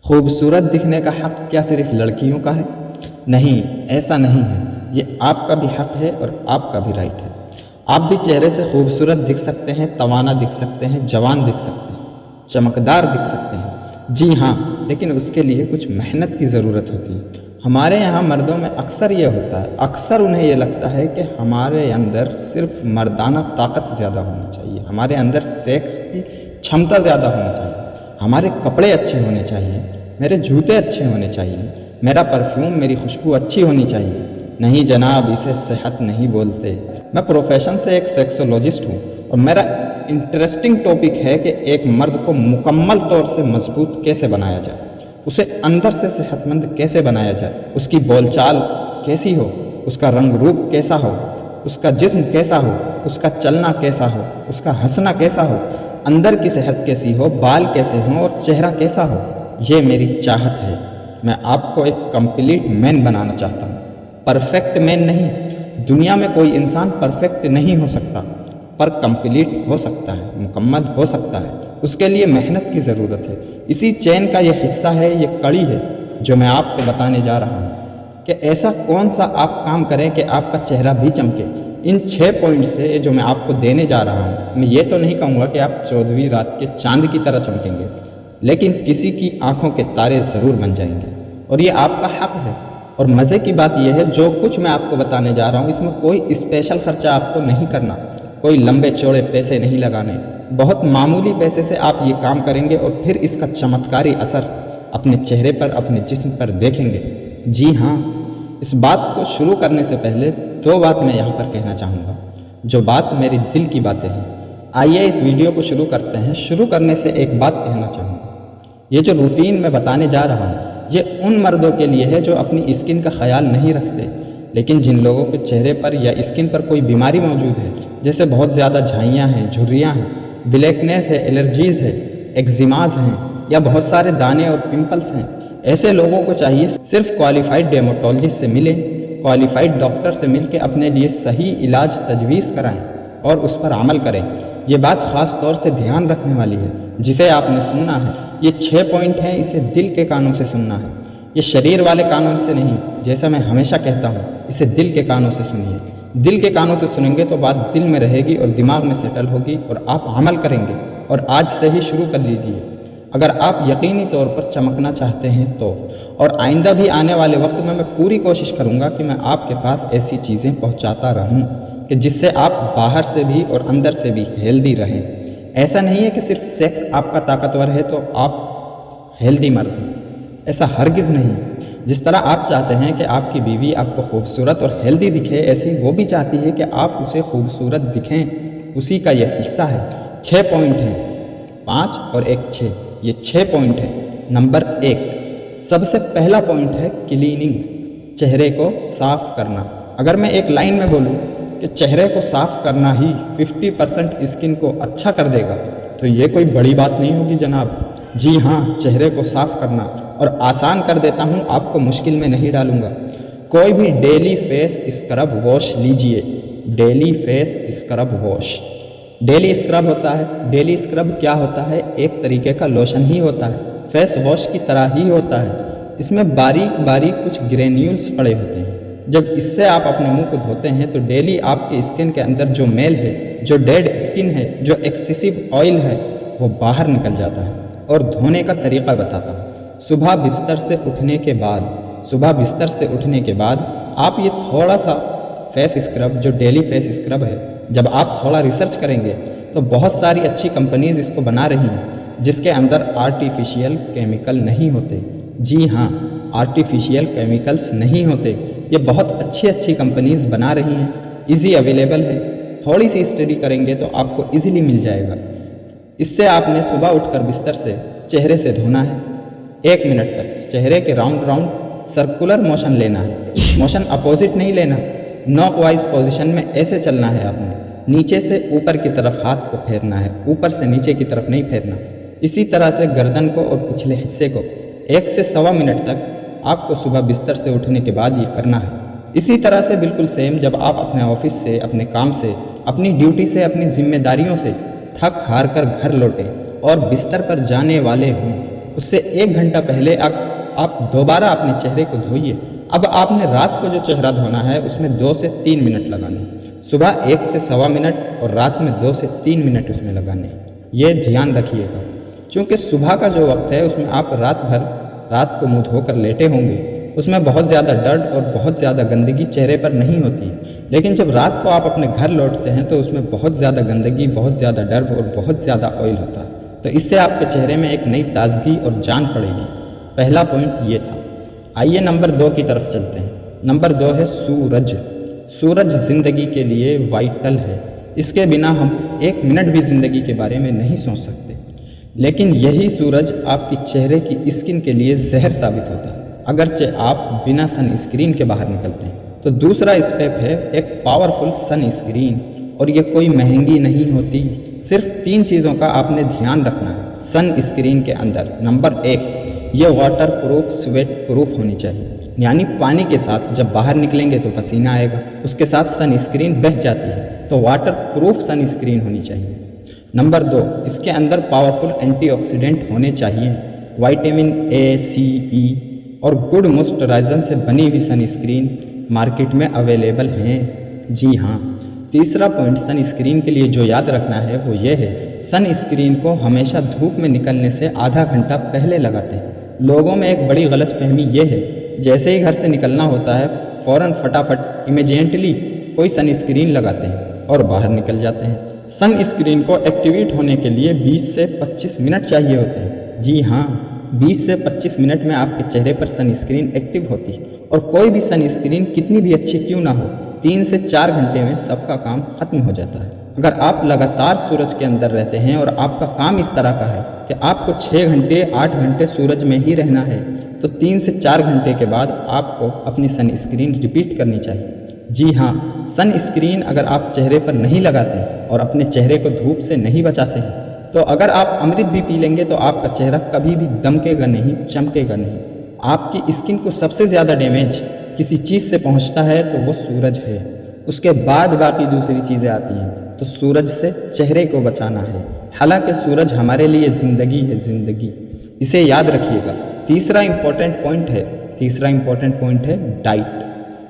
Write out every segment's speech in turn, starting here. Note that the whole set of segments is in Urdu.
خوبصورت دکھنے کا حق کیا صرف لڑکیوں کا ہے؟ نہیں، ایسا نہیں ہے۔ یہ آپ کا بھی حق ہے اور آپ کا بھی رائٹ ہے۔ آپ بھی چہرے سے خوبصورت دکھ سکتے ہیں، توانا دکھ سکتے ہیں، جوان دکھ سکتے ہیں، چمکدار دکھ سکتے ہیں۔ جی ہاں، لیکن اس کے لیے کچھ محنت کی ضرورت ہوتی ہے۔ ہمارے یہاں مردوں میں اکثر یہ ہوتا ہے، اکثر انہیں یہ لگتا ہے کہ ہمارے اندر صرف مردانہ طاقت زیادہ ہونی چاہیے، ہمارے اندر سیکس کی چھمتا زیادہ ہونی چاہیے، ہمارے کپڑے اچھے ہونے چاہیے، میرے جوتے اچھے ہونے چاہیے، میرا پرفیوم، میری خوشبو اچھی ہونی چاہیے۔ نہیں جناب، اسے صحت نہیں بولتے۔ میں پروفیشن سے ایک سیکسولوجسٹ ہوں اور میرا انٹرسٹنگ ٹاپک ہے کہ ایک مرد کو مکمل طور سے مضبوط کیسے بنایا جائے، اسے اندر سے صحت مند کیسے بنایا جائے، اس کی بول چال کیسی ہو، اس کا رنگ روپ کیسا ہو، اس کا جسم کیسا ہو، اس کا چلنا کیسا ہو، اس کا ہنسنا کیسا ہو، اندر کی صحت کیسی ہو، بال کیسے ہوں اور چہرہ کیسا ہو۔ یہ میری چاہت ہے۔ میں آپ کو ایک کمپلیٹ مین بنانا چاہتا ہوں، پرفیکٹ مین نہیں۔ دنیا میں کوئی انسان پرفیکٹ نہیں ہو سکتا، پر کمپلیٹ ہو سکتا ہے، مکمل ہو سکتا ہے۔ اس کے لیے محنت کی ضرورت ہے۔ اسی چین کا یہ حصہ ہے، یہ کڑی ہے جو میں آپ کو بتانے جا رہا ہوں کہ ایسا کون سا آپ کام کریں کہ آپ کا چہرہ بھی چمکے۔ ان 6 پوائنٹ سے جو میں آپ کو دینے جا رہا ہوں، میں یہ تو نہیں کہوں گا کہ آپ 14ویں رات کے چاند کی طرح چمکیں گے، لیکن کسی کی آنکھوں کے تارے ضرور بن جائیں گے، اور یہ آپ کا حق ہے۔ اور مزے کی بات یہ ہے، جو کچھ میں آپ کو بتانے جا رہا ہوں اس میں کوئی اسپیشل خرچہ آپ کو نہیں کرنا، کوئی لمبے چوڑے پیسے نہیں لگانے۔ بہت معمولی پیسے سے آپ یہ کام کریں گے اور پھر اس کا چمتکاری اثر اپنے چہرے پر، اپنے جسم پر دیکھیں گے۔ جی ہاں، اس بات کو شروع کرنے سے پہلے 2 بات میں یہاں پر کہنا چاہوں گا، جو بات میری دل کی باتیں ہیں۔ آئیے اس ویڈیو کو شروع کرتے ہیں۔ شروع کرنے سے ایک بات کہنا چاہوں گا، یہ جو روٹین میں بتانے جا رہا ہوں یہ ان مردوں کے لیے ہے جو اپنی اسکن کا خیال نہیں رکھتے، لیکن جن لوگوں کے چہرے پر یا اسکن پر کوئی بیماری موجود ہے، جیسے بہت زیادہ جھائیاں ہیں، جھریاں ہیں، بلیکنیس ہے، الرجیز ہے، ایگزیماز ہیں، یا بہت سارے دانے اور پمپلس ہیں۔ ایسے لوگوں کو چاہیے صرف کوالیفائڈ ڈیموٹولوجسٹ سے ملیں، کوالیفائڈ ڈاکٹر سے مل کے اپنے لیے صحیح علاج تجویز کرائیں اور اس پر عمل کریں۔ یہ بات خاص طور سے دھیان رکھنے والی ہے، جسے آپ نے سننا ہے۔ یہ 6 پوائنٹ ہیں، اسے دل کے کانوں سے سننا ہے، یہ شریر والے کانوں سے نہیں۔ جیسا میں ہمیشہ کہتا ہوں، اسے دل کے کانوں سے سنیے۔ دل کے کانوں سے سنیں گے تو بات دل میں رہے گی اور دماغ میں سیٹل ہوگی اور آپ عمل کریں گے، اور آج سے ہی شروع کر لیجیے اگر آپ یقینی طور پر چمکنا چاہتے ہیں تو۔ اور آئندہ بھی آنے والے وقت میں پوری کوشش کروں گا کہ میں آپ کے پاس ایسی چیزیں پہنچاتا رہوں کہ جس سے آپ باہر سے بھی اور اندر سے بھی ہیلدی رہیں۔ ایسا نہیں ہے کہ صرف سیکس آپ کا طاقتور ہے تو آپ ہیلدی مرد ہیں، ایسا ہرگز نہیں۔ جس طرح آپ چاہتے ہیں کہ آپ کی بیوی آپ کو خوبصورت اور ہیلدی دکھے، ایسے ہی وہ بھی چاہتی ہے کہ آپ اسے خوبصورت دکھیں، اسی کا یہ حصہ ہے۔ 6 پوائنٹ ہیں، 5 اور 1 6، یہ 6 پوائنٹ ہیں۔ نمبر 1، سب سے پہلا پوائنٹ ہے کلیننگ، چہرے کو صاف کرنا۔ اگر میں ایک لائن میں بولوں کہ چہرے کو صاف کرنا ہی 50% اسکن کو اچھا کر دے گا تو یہ کوئی بڑی بات نہیں ہوگی جناب۔ جی ہاں، چہرے کو صاف کرنا، اور آسان کر دیتا ہوں، آپ کو مشکل میں نہیں ڈالوں گا۔ کوئی بھی ڈیلی فیس اسکرب واش لیجئے، daily face scrub wash. Daily scrub ہوتا ہے، ڈیلی اسکرب کیا ہوتا ہے؟ ایک طریقے کا لوشن ہی ہوتا ہے، فیس واش کی طرح ہی ہوتا ہے۔ اس میں باریک باریک کچھ گرینیولز پڑے ہوتے ہیں۔ جب اس سے آپ اپنے منہ کو دھوتے ہیں تو ڈیلی آپ کے اسکن کے اندر جو میل ہے، جو ڈیڈ اسکن ہے، جو ایکسیسو آئل ہے، وہ باہر نکل جاتا ہے۔ اور دھونے کا طریقہ بتاتا ہوں۔ صبح بستر سے اٹھنے کے بعد آپ یہ تھوڑا سا فیس اسکرب، جو ڈیلی فیس اسکرب ہے، جب آپ تھوڑا ریسرچ کریں گے تو بہت ساری اچھی کمپنیز اس کو بنا رہی ہیں جس کے اندر آرٹیفیشیل کیمیکل نہیں ہوتے۔ جی ہاں، آرٹیفیشیل کیمیکلز نہیں ہوتے۔ یہ بہت اچھی کمپنیز بنا رہی ہیں، ایزی اویلیبل ہے۔ تھوڑی سی اسٹڈی کریں گے تو آپ کو ایزیلی مل جائے گا۔ اس سے آپ نے صبح اٹھ کر بستر سے چہرے سے دھونا ہے، 1 منٹ تک چہرے کے راؤنڈ سرکولر موشن لینا ہے، موشن اپوزٹ نہیں لینا۔ ناک وائز پوزیشن میں ایسے چلنا ہے، آپ نے نیچے سے اوپر کی طرف ہاتھ کو پھیرنا ہے، اوپر سے نیچے کی طرف نہیں پھیرنا۔ اسی طرح سے گردن کو اور پچھلے حصے کو 1 سے 1.25 منٹ تک آپ کو صبح بستر سے اٹھنے کے بعد یہ کرنا ہے۔ اسی طرح سے بالکل سیم جب آپ اپنے آفس سے، اپنے کام سے، اپنی ڈیوٹی سے، اپنی ذمہ داریوں سے تھک ہار کر گھر لوٹیں اور بستر پر جانے والے ہوں اس سے 1 گھنٹہ پہلے آپ دوبارہ اپنے چہرے کو دھوئیے۔ اب آپ نے رات کو جو چہرہ دھونا ہے اس میں 2 سے 3 منٹ لگانے، صبح 1 سے سوا منٹ اور رات میں 2 سے 3 منٹ اس میں لگانے۔ یہ دھیان رکھیے گا، چونکہ صبح کا جو وقت ہے اس میں آپ رات کو منہ دھو کر لیٹے ہوں گے، اس میں بہت زیادہ ڈرٹ اور بہت زیادہ گندگی چہرے پر نہیں ہوتی ہے، لیکن جب رات کو آپ اپنے گھر لوٹتے ہیں تو اس میں بہت زیادہ گندگی، بہت زیادہ ڈرٹ اور بہت زیادہ آئل ہوتا ہے، تو اس سے آپ کے چہرے میں ایک نئی تازگی اور جان پڑے گی۔ پہلا پوائنٹ یہ تھا۔ آئیے نمبر 2 کی طرف چلتے ہیں۔ نمبر 2 ہے سورج۔ سورج زندگی کے لیے وائٹل ہے، اس کے بنا ہم 1 منٹ بھی زندگی کے بارے میں نہیں سوچ سکتے، لیکن یہی سورج آپ کی چہرے کی اسکن کے لیے زہر ثابت ہوتا ہے اگرچہ آپ بنا سن اسکرین کے باہر نکلتے ہیں۔ تو دوسرا اسٹیپ ہے ایک پاورفل سن اسکرین، اور یہ کوئی مہنگی نہیں ہوتی، صرف 3 چیزوں کا آپ نے دھیان رکھنا ہے سن اسکرین کے اندر۔ نمبر 1، یہ واٹر پروف، سویٹ پروف ہونی چاہیے، یعنی پانی کے ساتھ جب باہر نکلیں گے تو پسینہ آئے گا، اس کے ساتھ سن اسکرین بہہ جاتی ہے، تو واٹر پروف سن اسکرین ہونی چاہیے۔ نمبر 2، اس کے اندر پاورفل اینٹی آکسیڈنٹ ہونے چاہیے، وائٹامن اے، سی، ای اور گڈ موئسچرائزر سے بنی ہوئی سن اسکرین مارکیٹ میں اویلیبل ہیں۔ جی ہاں، تیسرا پوائنٹ سن اسکرین کے لیے جو یاد رکھنا ہے وہ یہ ہے، سن اسکرین کو ہمیشہ دھوپ میں نکلنے سے آدھا گھنٹہ پہلے لگاتے ہیں۔ لوگوں میں ایک بڑی غلط فہمی یہ ہے، جیسے ہی گھر سے نکلنا ہوتا ہے فوراً فٹافٹ امیجینٹلی کوئی سن اسکرین لگاتے ہیں اور باہر نکل جاتے ہیں۔ سن اسکرین کو ایکٹیویٹ ہونے کے لیے 20 سے 25 منٹ چاہیے ہوتے ہیں۔ جی ہاں، 20 سے 25 منٹ میں آپ کے چہرے پر سن اسکرین ایکٹیو ہوتی ہے، اور کوئی بھی سن اسکرین کتنی بھی اچھی کیوں نہ ہو، 3 سے 4 گھنٹے میں سب کا کام ختم ہو جاتا ہے۔ اگر آپ لگاتار سورج کے اندر رہتے ہیں اور آپ کا کام اس طرح کا ہے کہ آپ کو 6 گھنٹے 8 گھنٹے سورج میں ہی رہنا ہے، تو 3 سے 4 گھنٹے کے بعد آپ کو اپنی سن اسکرین ریپیٹ کرنی چاہیے۔ جی ہاں، سن اسکرین اگر آپ چہرے پر نہیں لگاتے اور اپنے چہرے کو دھوپ سے نہیں بچاتے ہیں، تو اگر آپ امرت بھی پی لیں گے تو آپ کا چہرہ کبھی بھی دمکے گا نہیں، چمکے گا نہیں۔ آپ کی اسکن کو سب سے زیادہ ڈیمیج کسی چیز سے پہنچتا ہے تو وہ سورج ہے، اس کے بعد باقی دوسری چیزیں آتی ہیں، تو سورج سے چہرے کو بچانا ہے۔ حالانکہ سورج ہمارے لیے زندگی ہے، زندگی، اسے یاد رکھیے گا۔ تیسرا امپورٹنٹ پوائنٹ ہے ڈائٹ۔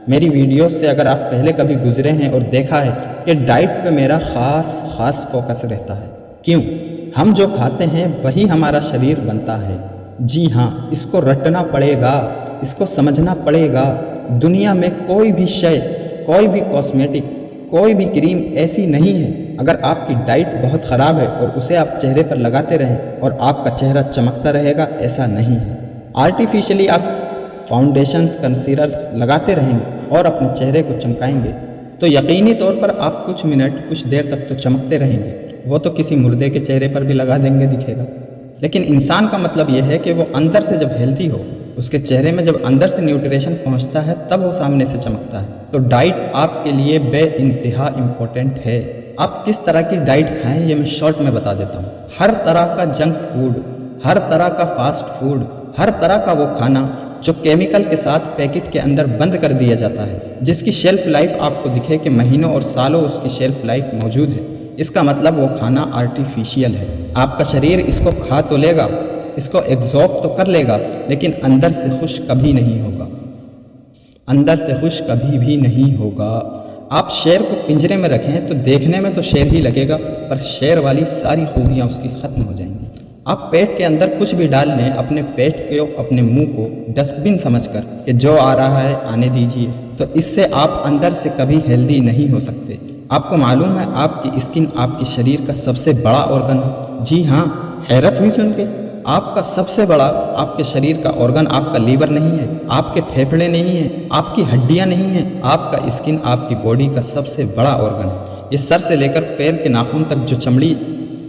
میری ویڈیوز سے اگر آپ پہلے کبھی گزرے ہیں اور دیکھا ہے کہ ڈائٹ پہ میرا خاص فوکس رہتا ہے۔ کیوں؟ ہم جو کھاتے ہیں وہی ہمارا شریر بنتا ہے۔ جی ہاں، اس کو رٹنا پڑے گا، اس کو سمجھنا پڑے گا۔ دنیا میں کوئی بھی شے، کوئی بھی کاسمیٹک، کوئی بھی کریم ایسی نہیں ہے اگر آپ کی ڈائٹ بہت خراب ہے اور اسے آپ چہرے پر لگاتے رہیں اور آپ کا چہرہ چمکتا رہے گا، ایسا نہیں ہے۔ آرٹیفیشلی آپ فاؤنڈیشنز، کنسیلرز لگاتے رہیں گے اور اپنے چہرے کو چمکائیں گے تو یقینی طور پر آپ کچھ منٹ، کچھ دیر تک تو چمکتے رہیں گے۔ وہ تو کسی مردے کے چہرے پر بھی لگا دیں گے، دکھے گا۔ لیکن انسان کا مطلب یہ ہے کہ وہ اندر سے جب ہیلتھی ہو، اس کے چہرے میں جب اندر سے نیوٹریشن پہنچتا ہے تب وہ سامنے سے چمکتا ہے۔ تو ڈائٹ آپ کے لیے بے انتہا امپورٹنٹ ہے۔ آپ کس طرح کی ڈائٹ کھائیں یہ میں شارٹ میں بتا دیتا ہوں۔ ہر طرح کا جنک فوڈ، ہر طرح کا فاسٹ فوڈ، ہر طرح کا وہ کھانا جو کیمیکل کے ساتھ پیکٹ کے اندر بند کر دیا جاتا ہے، جس کی شیلف لائف آپ کو دکھے کہ مہینوں اور سالوں اس کی شیلف لائف موجود ہے، اس کا مطلب وہ کھانا آرٹیفیشیل ہے۔ آپ کا شریر اس کو کھا تو لے گا، اس کو ایگزارب تو کر لے گا، لیکن اندر سے خوش کبھی نہیں ہوگا، اندر سے خوش کبھی بھی نہیں ہوگا۔ آپ شیر کو پنجرے میں رکھیں تو دیکھنے میں تو شیر ہی لگے گا، پر شیر والی ساری خوبیاں اس کی ختم ہو جائیں گی۔ آپ پیٹ کے اندر کچھ بھی ڈال لیں، اپنے پیٹ کو، اپنے منہ کو ڈسٹ بن سمجھ کر کہ جو آ رہا ہے آنے دیجیے، تو اس سے آپ اندر سے کبھی ہیلدی نہیں ہو سکتے۔ آپ کو معلوم ہے آپ کی اسکن آپ کے شریر کا سب سے بڑا آرگن ہے۔ جی ہاں، حیرت ہوئی سن کے؟ آپ کا سب سے بڑا، آپ کے شریر کا آرگن آپ کا لیور نہیں ہے، آپ کے پھیپھڑے نہیں ہیں، آپ کی ہڈیاں نہیں ہیں، آپ کا اسکن آپ کی باڈی کا سب سے بڑا آرگن ہے۔ یہ سر سے لے کر پیر کے ناخن تک جو چمڑی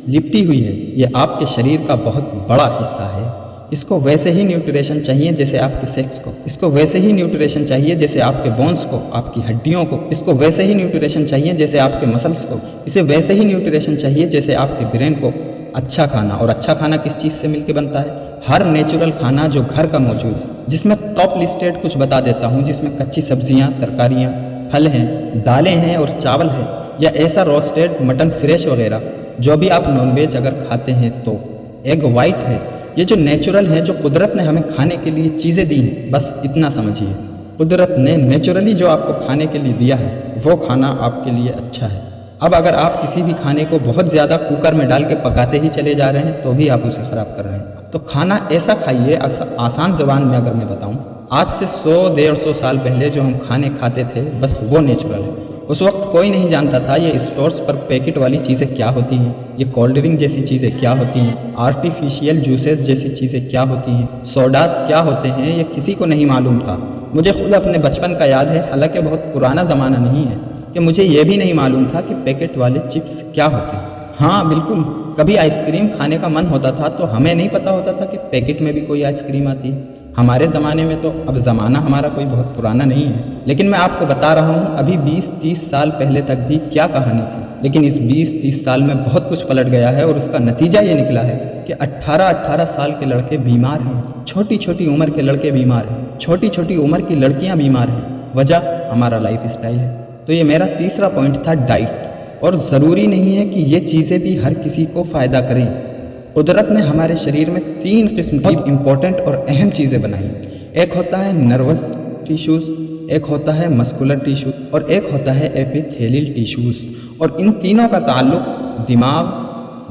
لپٹی ہوئی ہے، یہ آپ کے شریر کا بہت بڑا حصہ ہے۔ اس کو ویسے ہی نیوٹریشن چاہیے جیسے آپ کے سیکس کو، اس کو ویسے ہی نیوٹریشن چاہیے جیسے آپ کے بونز کو، آپ کی ہڈیوں کو، اس کو ویسے ہی نیوٹریشن چاہیے جیسے آپ کے مسلس کو، اسے ویسے ہی نیوٹریشن چاہیے جیسے آپ کے برین کو۔ اچھا کھانا، اور اچھا کھانا کس چیز سے مل کے بنتا ہے؟ ہر نیچرل کھانا جو گھر کا موجود ہے، جس میں ٹاپ لسٹڈ کچھ بتا دیتا ہوں، جس میں کچی سبزیاں، ترکاریاں، پھل ہیں، دالیں ہیں اور چاول ہے، یا ایسا روسٹڈ مٹن فریش وغیرہ۔ جو بھی آپ نان ویج اگر کھاتے ہیں تو ایگ وائٹ ہے، یہ جو نیچرل ہیں، جو قدرت نے ہمیں کھانے کے لیے چیزیں دی ہیں، بس اتنا سمجھیے، قدرت نے نیچرلی جو آپ کو کھانے کے لیے دیا ہے وہ کھانا آپ کے لیے اچھا ہے۔ اب اگر آپ کسی بھی کھانے کو بہت زیادہ کوکر میں ڈال کے پکاتے ہی چلے جا رہے ہیں تو بھی آپ اسے خراب کر رہے ہیں۔ تو کھانا ایسا کھائیے، آسان زبان میں اگر میں بتاؤں، آج سے 100-150 سال پہلے جو ہم کھانے کھاتے تھے بس وہ نیچرل ہے۔ اس وقت کوئی نہیں جانتا تھا یہ اسٹورز پر پیکٹ والی چیزیں کیا ہوتی ہیں، یہ کولڈ ڈرنک جیسی چیزیں کیا ہوتی ہیں، آرٹیفیشیل جوسز جیسی چیزیں کیا ہوتی ہیں، سوڈاز کیا ہوتے ہیں، یہ کسی کو نہیں معلوم تھا۔ مجھے خود اپنے بچپن کا یاد ہے، حالانکہ بہت پرانا زمانہ نہیں ہے، کہ مجھے یہ بھی نہیں معلوم تھا کہ پیکٹ والے چپس کیا ہوتے ہیں۔ ہاں بالکل، کبھی آئس کریم کھانے کا من ہوتا تھا تو ہمیں نہیں پتا ہوتا تھا کہ پیکٹ میں بھی کوئی آئس کریم آتی ہے۔ ہمارے زمانے میں تو اب زمانہ ہمارا کوئی بہت پرانا نہیں ہے، لیکن میں آپ کو بتا رہا ہوں ابھی 20-30 سال پہلے تک بھی کیا کہانی تھی، لیکن اس 20-30 سال میں بہت کچھ پلٹ گیا ہے، اور اس کا نتیجہ یہ نکلا ہے کہ 18 سال کے لڑکے بیمار ہیں، چھوٹی چھوٹی عمر کے لڑکے بیمار ہیں، چھوٹی چھوٹی عمر کی لڑکیاں بیمار ہیں۔ وجہ ہمارا لائف اسٹائل ہے۔ تو یہ میرا تیسرا پوائنٹ تھا، ڈائٹ۔ اور ضروری نہیں ہے کہ یہ چیزیں بھی ہر کسی کو فائدہ کریں۔ قدرت نے ہمارے شریر میں 3 قسم کی امپورٹنٹ اور اہم چیزیں بنائی۔ ایک ہوتا ہے نروس ٹیشوز، ایک ہوتا ہے مسکولر ٹیشو، اور ایک ہوتا ہے ایپیتھیلیل ٹیشوز، اور ان تینوں کا تعلق دماغ،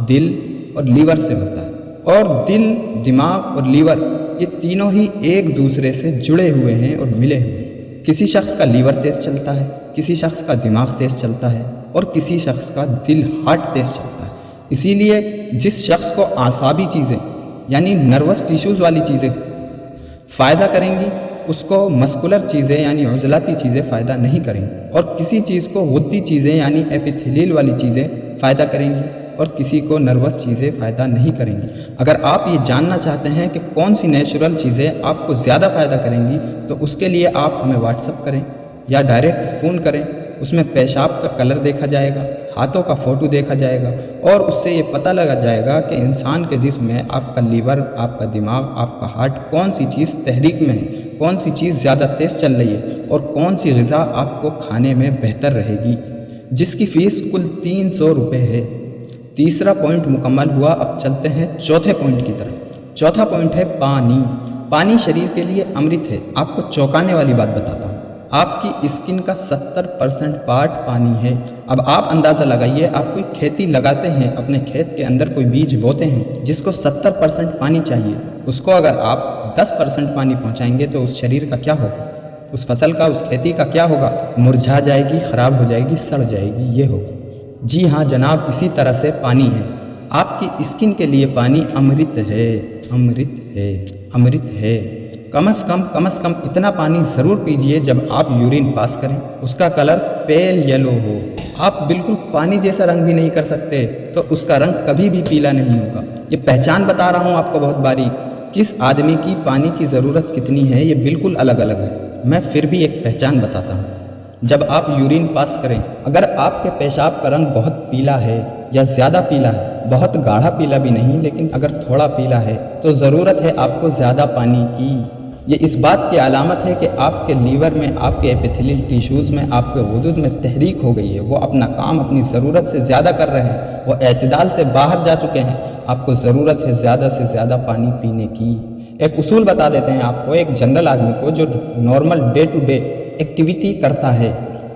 دل اور لیور سے ہوتا ہے۔ اور دل، دماغ اور لیور یہ تینوں ہی ایک دوسرے سے جڑے ہوئے ہیں اور ملے ہوئے ہیں۔ کسی شخص کا لیور تیز چلتا ہے، کسی شخص کا دماغ تیز چلتا ہے، اور کسی شخص کا دل ہارٹ تیز چلتا ہے۔ اسی لیے جس شخص کو اعصابی چیزیں یعنی نروس ٹیشوز والی چیزیں فائدہ کریں گی، اس کو مسکولر چیزیں یعنی عضلاتی چیزیں فائدہ نہیں کریں گی، اور کسی چیز کو غدی چیزیں یعنی ایپیتھیلیل والی چیزیں فائدہ کریں گی، اور کسی کو نروس چیزیں فائدہ نہیں کریں گی۔ اگر آپ یہ جاننا چاہتے ہیں کہ کون سی نیچرل چیزیں آپ کو زیادہ فائدہ کریں گی تو اس کے لیے آپ ہمیں واٹس ایپ کریں یا ڈائریکٹ فون کریں۔ اس میں پیشاب کا کلر دیکھا جائے گا، ہاتھوں کا فوٹو دیکھا جائے گا، اور اس سے یہ پتہ لگا جائے گا کہ انسان کے جسم میں آپ کا لیور، آپ کا دماغ، آپ کا ہارٹ کون سی چیز تحریک میں ہے، کون سی چیز زیادہ تیز چل رہی ہے، اور کون سی غذا آپ کو کھانے میں بہتر رہے گی، جس کی فیس کل 300 روپے ہے۔ تیسرا پوائنٹ مکمل ہوا، اب چلتے ہیں چوتھے پوائنٹ کی طرف۔ چوتھا پوائنٹ ہے پانی۔ پانی شریر کے لیے امرت ہے۔ آپ کو چونکانے والی بات بتاتا ہوں، آپ کی اسکن کا 70% پارٹ پانی ہے۔ اب آپ اندازہ لگائیے، آپ کوئی کھیتی لگاتے ہیں، اپنے کھیت کے اندر کوئی بیج بوتے ہیں جس کو 70% پانی چاہیے، اس کو اگر آپ 10% پانی پہنچائیں گے تو اس شریر کا کیا ہوگا، اس فصل کا، اس کھیتی کا کیا ہوگا؟ مرجھا جائے گی، خراب ہو جائے گی، سڑ جائے گی، یہ ہوگا۔ جی ہاں جناب، اسی طرح سے پانی ہے۔ آپ کی اسکن کے لیے پانی امرت ہے، امرت ہے، امرت ہے۔ کم از کم اتنا پانی ضرور پیجئے جب آپ یورین پاس کریں، اس کا کلر پیل یلو ہو۔ آپ بالکل پانی جیسا رنگ بھی نہیں کر سکتے تو اس کا رنگ کبھی بھی پیلا نہیں ہوگا۔ یہ پہچان بتا رہا ہوں آپ کو بہت باریک، کس آدمی کی پانی کی ضرورت کتنی ہے، یہ بالکل الگ الگ ہے۔ میں پھر بھی ایک پہچان بتاتا ہوں۔ جب آپ یورین پاس کریں، اگر آپ کے پیشاب کا رنگ بہت پیلا ہے یا زیادہ پیلا ہے، بہت گاڑھا پیلا بھی نہیں لیکن اگر تھوڑا پیلا ہے، تو ضرورت ہے آپ کو زیادہ پانی کی۔ یہ اس بات کی علامت ہے کہ آپ کے لیور میں، آپ کے ایپیتھیلیل ٹیشوز میں، آپ کے غدود میں تحریک ہو گئی ہے، وہ اپنا کام اپنی ضرورت سے زیادہ کر رہے ہیں، وہ اعتدال سے باہر جا چکے ہیں۔ آپ کو ضرورت ہے زیادہ سے زیادہ پانی پینے کی۔ ایک اصول بتا دیتے ہیں آپ کو، ایک جنرل آدمی کو جو normal day to day activity کرتا ہے،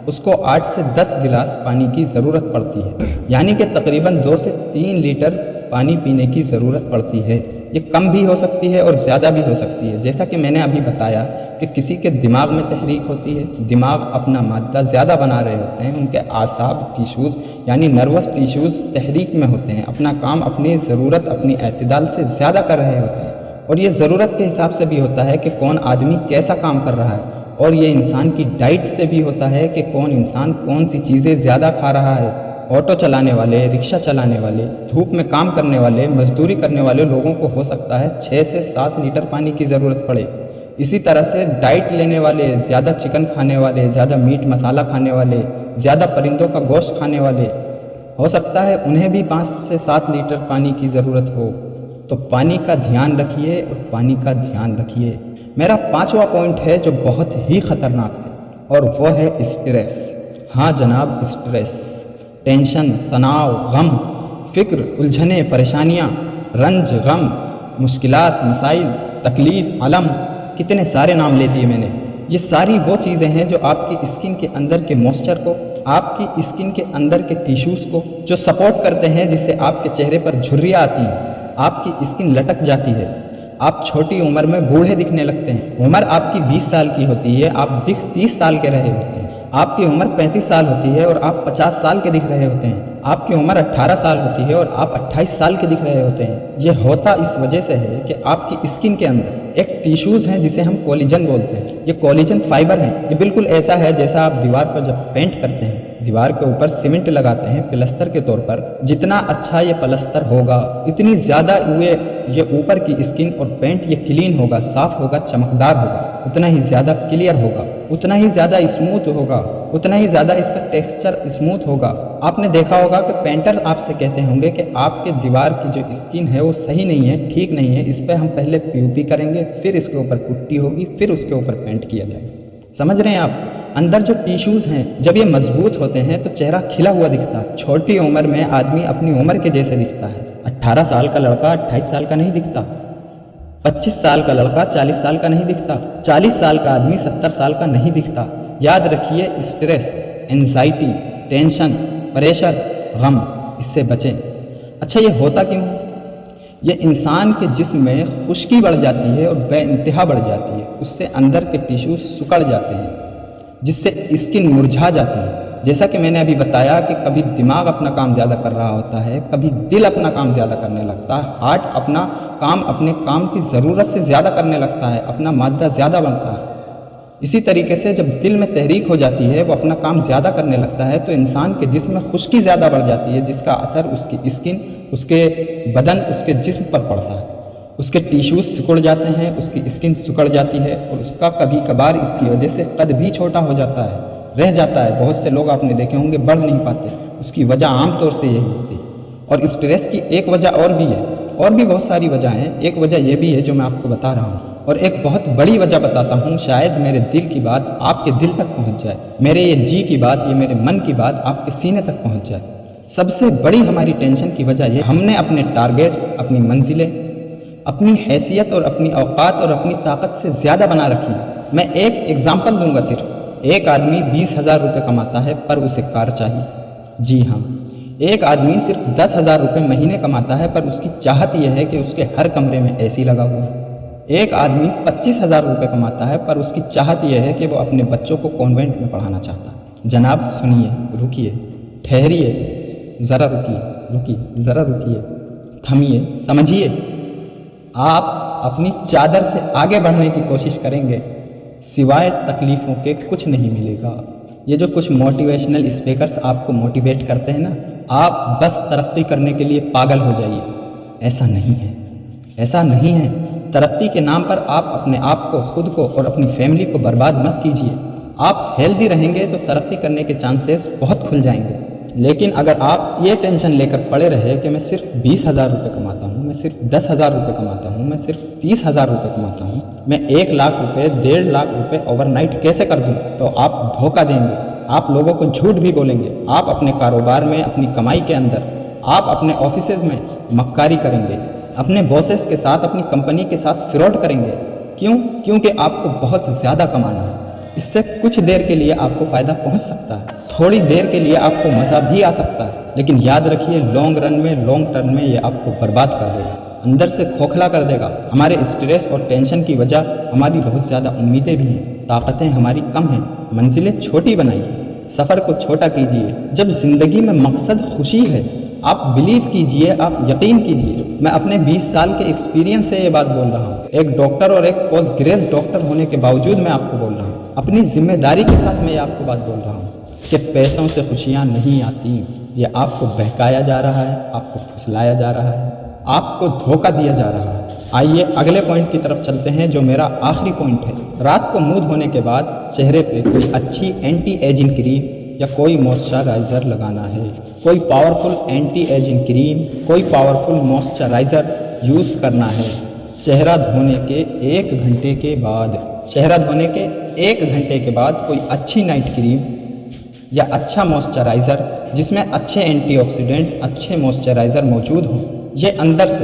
اس کو 8 سے 10 گلاس پانی کی ضرورت پڑتی ہے، یعنی کہ تقریباً 2 سے 3 لیٹر پانی پینے کی ضرورت پڑتی ہے۔ یہ کم بھی ہو سکتی ہے اور زیادہ بھی ہو سکتی ہے، جیسا کہ میں نے ابھی بتایا کہ کسی کے دماغ میں تحریک ہوتی ہے، دماغ اپنا مادہ زیادہ بنا رہے ہوتے ہیں، ان کے اعصاب ٹیشوز یعنی نروس ٹیشوز تحریک میں ہوتے ہیں، اپنا کام اپنی ضرورت، اپنی اعتدال سے زیادہ کر رہے ہوتے ہیں، اور یہ ضرورت کے حساب سے بھی ہوتا ہے کہ کون آدمی کیسا کام کر رہا ہے، اور یہ انسان کی ڈائٹ سے بھی ہوتا ہے کہ کون انسان کون سی چیزیں زیادہ کھا رہا ہے۔ آٹو چلانے والے، رکشہ چلانے والے، دھوپ میں کام کرنے والے، مزدوری کرنے والے لوگوں کو ہو سکتا ہے 6 سے 7 لیٹر پانی کی ضرورت پڑے۔ اسی طرح سے ڈائٹ لینے والے، زیادہ چکن کھانے والے، زیادہ میٹ مسالہ کھانے والے، زیادہ پرندوں کا گوشت کھانے والے، ہو سکتا ہے انہیں بھی 5 سے 7 لیٹر پانی کی ضرورت ہو۔ تو پانی کا دھیان رکھیے اور پانی کا دھیان رکھیے۔ میرا 5واں پوائنٹ ہے جو بہت ہی خطرناک ہے، اور وہ ہے اسٹریس۔ ہاں جناب، اسٹریس، ٹینشن، تناؤ، غم، فکر، الجھنیں، پریشانیاں، رنج، غم، مشکلات، مسائل، تکلیف، علم، کتنے سارے نام لے دیے میں نے۔ یہ ساری وہ چیزیں ہیں جو آپ کی اسکن کے اندر کے موئسچر کو، آپ کی اسکن کے اندر کے ٹیشوز کو جو سپورٹ کرتے ہیں، جس سے آپ کے چہرے پر جھریاں آتی ہیں، آپ کی اسکن لٹک جاتی ہے، آپ چھوٹی عمر میں بوڑھے دکھنے لگتے ہیں۔ عمر آپ کی 20 سال کی ہوتی ہے، آپ دکھ 30 سال کے رہے ہوتے ہیں۔ آپ کی عمر 35 سال ہوتی ہے اور آپ 50 سال کے دکھ رہے ہوتے ہیں۔ آپ کی عمر 18 سال ہوتی ہے اور آپ 28 سال کے دکھ رہے ہوتے ہیں۔ یہ ہوتا اس وجہ سے ہے کہ آپ کی اسکن کے اندر ایک ٹیشوز ہیں جسے ہم کولیجن بولتے ہیں۔ یہ کولیجن فائبر ہیں۔ یہ بالکل ایسا ہے جیسا آپ دیوار پر جب پینٹ کرتے ہیں، دیوار کے اوپر سیمنٹ لگاتے ہیں پلستر کے طور پر، جتنا اچھا یہ پلستر ہوگا، اتنی زیادہ یہ اوپر کی اسکن اور پینٹ یہ کلین ہوگا، صاف ہوگا، چمکدار ہوگا، اتنا ہی زیادہ کلیئر ہوگا، اتنا ہی زیادہ اسموتھ ہوگا، اتنا ہی زیادہ اس کا ٹیکسچر اسموتھ ہوگا۔ آپ نے دیکھا ہوگا کہ پینٹر آپ سے کہتے ہوں گے کہ آپ کے دیوار کی جو اسکن ہے وہ صحیح نہیں ہے، ٹھیک نہیں ہے، اس پہ ہم پہلے پی او پی کریں گے، پھر اس کے اوپر پٹی ہوگی، پھر اس کے اوپر پینٹ کیا جائے گا۔ سمجھ رہے ہیں آپ؟ اندر جو ٹیشوز ہیں جب یہ مضبوط ہوتے ہیں تو چہرہ کھلا ہوا دکھتا ہے۔ چھوٹی عمر میں آدمی اپنی عمر کے جیسے دکھتا ہے۔ 18 سال کا لڑکا 28 سال کا نہیں دکھتا، 25 سال کا لڑکا 40 سال کا نہیں دکھتا، 40 سال کا آدمی 70 سال کا نہیں دکھتا۔ یاد رکھیے، اسٹریس، انزائٹی، ٹینشن، پریشر، غم، اس سے بچیں۔ اچھا، یہ ہوتا کیوں ہے؟ یہ انسان کے جسم میں خشکی بڑھ جاتی ہے اور بے انتہا بڑھ جاتی ہے، اس سے اندر کے ٹیشوز سکڑ جاتے ہیں، جس سے اسکن مرجھا جاتی ہے۔ جیسا کہ میں نے ابھی بتایا کہ کبھی دماغ اپنا کام زیادہ کر رہا ہوتا ہے، کبھی دل اپنا کام زیادہ کرنے لگتا ہے، ہارٹ اپنا کام اپنے کام کی ضرورت سے زیادہ کرنے لگتا ہے، اپنا مادہ زیادہ بنتا ہے۔ اسی طریقے سے جب دل میں تحریک ہو جاتی ہے، وہ اپنا کام زیادہ کرنے لگتا ہے، تو انسان کے جسم میں خشکی زیادہ بڑھ جاتی ہے، جس کا اثر اس کی اسکن، اس کے بدن، اس کے جسم پر پڑتا ہے۔ اس کے ٹیشوز سکڑ جاتے ہیں، اس کی اسکن سکڑ جاتی ہے، اور اس کا کبھی کبھار اس کی وجہ سے قد بھی چھوٹا ہو جاتا ہے، رہ جاتا ہے۔ بہت سے لوگ آپ نے دیکھے ہوں گے بڑھ نہیں پاتے، اس کی وجہ عام طور سے یہی ہوتی ہے۔ اور اسٹریس کی ایک وجہ اور بھی ہے، اور بھی بہت ساری وجہ ہیں، ایک وجہ یہ بھی ہے جو میں آپ کو بتا رہا ہوں، اور ایک بہت بڑی وجہ بتاتا ہوں، شاید میرے دل کی بات آپ کے دل تک پہنچ جائے، میرے یہ جی کی بات، یہ میرے من کی بات آپ کے سینے تک پہنچ جائے۔ سب سے بڑی ہماری ٹینشن کی وجہ یہ، ہم نے اپنے ٹارگیٹس، اپنی منزلیں، اپنی حیثیت اور اپنی اوقات اور اپنی طاقت سے زیادہ بنا رکھی۔ میں ایک ایگزامپل دوں گا صرف۔ ایک آدمی 20,000 روپے کماتا ہے پر اسے کار چاہیے۔ جی ہاں، ایک آدمی صرف 10,000 روپے مہینے کماتا ہے پر اس کی چاہت یہ ہے کہ اس کے ہر کمرے میں اے سی لگا ہوا ہے۔ ایک آدمی 25,000 روپے کماتا ہے پر اس کی چاہت یہ ہے کہ وہ اپنے بچوں کو کانوینٹ میں پڑھانا چاہتا ہے۔ جناب سنیے، رکیے، ٹھہریے، ذرا رکیے، تھمیے، سمجھیے۔ آپ اپنی چادر سے آگے بڑھنے کی کوشش کریں گے، سوائے تکلیفوں کے کچھ نہیں ملے گا۔ یہ جو کچھ موٹیویشنل اسپیکرز آپ کو موٹیویٹ کرتے ہیں نا، آپ بس ترقی کرنے کے لیے پاگل ہو جائیے۔ ایسا نہیں ہے، ایسا نہیں ہے۔ ترقی کے نام پر آپ اپنے آپ کو، خود کو اور اپنی فیملی کو برباد مت کیجیے۔ آپ ہیلدی رہیں گے تو ترقی کرنے کے چانسز بہت کھل جائیں گے۔ لیکن اگر آپ یہ ٹینشن لے کر پڑے رہے کہ میں صرف 20,000 روپے کماتا ہوں، میں صرف 10,000 روپے کماتا ہوں، میں صرف 30,000 روپے کماتا ہوں، میں 1,00,000 روپے، 1.5 لاکھ روپے اوور نائٹ کیسے کر دوں، تو آپ دھوکہ دیں گے، آپ لوگوں کو جھوٹ بھی بولیں گے، آپ اپنے کاروبار میں، اپنی کمائی کے اندر، آپ اپنے آفیسز میں مکاری کریں گے، اپنے باسز کے ساتھ، اپنی کمپنی کے ساتھ فراڈ کریں گے۔ کیوں؟ کیونکہ آپ کو بہت زیادہ کمانا ہے۔ اس سے کچھ دیر کے لیے آپ کو فائدہ پہنچ سکتا ہے، تھوڑی دیر کے لیے آپ کو مزہ بھی آ سکتا ہے، لیکن یاد رکھیے لانگ رن میں، لانگ ٹرم میں یہ آپ کو برباد کر دے گا، اندر سے کھوکھلا کر دے گا۔ ہمارے اسٹریس اور ٹینشن کی وجہ ہماری بہت زیادہ امیدیں بھی ہیں، طاقتیں ہماری کم ہیں۔ منزلیں چھوٹی بنائیے، سفر کو چھوٹا کیجیے۔ جب زندگی میں مقصد خوشی ہے، آپ بلیو کیجئے، آپ یقین کیجئے۔ میں اپنے 20 سال کے ایکسپیرینس سے یہ بات بول رہا ہوں، ایک ڈاکٹر اور ایک پوسٹ گریجویٹ ڈاکٹر ہونے کے باوجود میں آپ کو بول رہا ہوں، اپنی ذمہ داری کے ساتھ میں یہ آپ کو بات بول رہا ہوں کہ پیسوں سے خوشیاں نہیں آتی، یہ آپ کو بہکایا جا رہا ہے، آپ کو پھسلایا جا رہا ہے، آپ کو دھوکہ دیا جا رہا ہے۔ آئیے اگلے پوائنٹ کی طرف چلتے ہیں جو میرا آخری پوائنٹ ہے۔ رات کو منہ دھونے کے بعد چہرے پہ کوئی اچھی اینٹی ایجنگ کریم یا کوئی موئسچرائزر لگانا ہے، کوئی پاورفل اینٹی ایجنگ کریم، کوئی پاورفل موئسچرائزر یوز کرنا ہے۔ چہرہ دھونے کے 1 گھنٹے کے بعد، چہرہ دھونے کے 1 گھنٹے کے بعد کوئی اچھی نائٹ کریم یا اچھا موئسچرائزر جس میں اچھے اینٹی آکسیڈنٹ، اچھے موئسچرائزر موجود ہوں، یہ اندر سے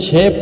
6